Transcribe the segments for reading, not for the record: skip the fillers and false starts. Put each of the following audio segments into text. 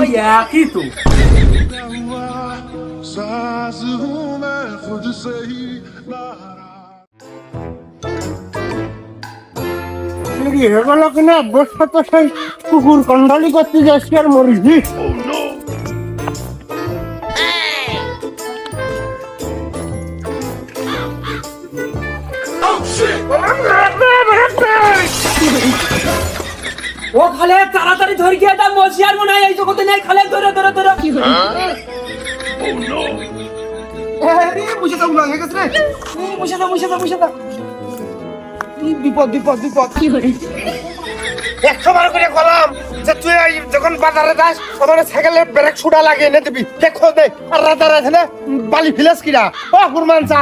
ওই একই তো। এগুলো কিনা বসে তো সেই কুকুর কন্ডালি করতে যাচ্ছি আর মরিছি। ও খালে তাড়াতাড়ি ধরে গিয়ে দাম বলছি আর মনে হয় এই জগতে নেই খালে ধরে ধরে ধরে বুঝে তো উলা হয়ে গেছে রে। বসে দাও বিপদ বিপদ বিপদ। 100 বার করে কলাম যে তুই যখন বাজারে যাস তখন সাইকেলের ব্রেক ছুটা লাগে এনে দিবি দেখো দে আর রাতে রাতে না বালি ফিলাস কিরা ও কুরমান চা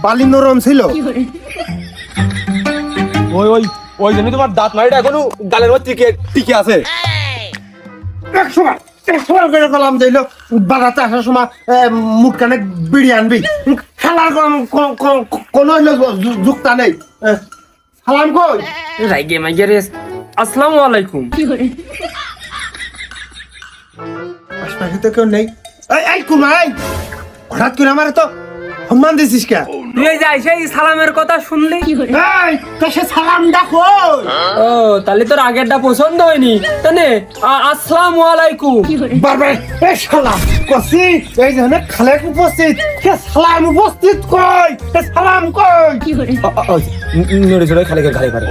বালি নরম ছিল। ওই ওই ওই জন্য তোমার দাঁত মারিটা এখনো গালের মধ্যে টিকে আছে। 100 বার করে কলাম যাইলো বাজাতে আসার সময় মুখ কানে বিড়ি আনবি খেলার কোন হইলো যুক্তা নেই। সালাম কই রাইগে মাইগে রে। আসসালামু আলাইকুম। আশপাশে তো কেউ নেই। এই কুমার হঠাৎ করে আমার তো সম্মান দিছিস কে? তুই যাই সেই সালামের কথা শুনলি? এই তো সে সালাম ডাকো। ও তাহলে তোর আগেরটা পছন্দ হয়নি তানে। আসসালামু আলাইকুম। বাবা এই সালাম কসি এই জন্য খালেক উপস্থিত কে সালাম উপস্থিত কই কে সালাম কই নড়ে চড়ে খালে ঘাড়ে পারে।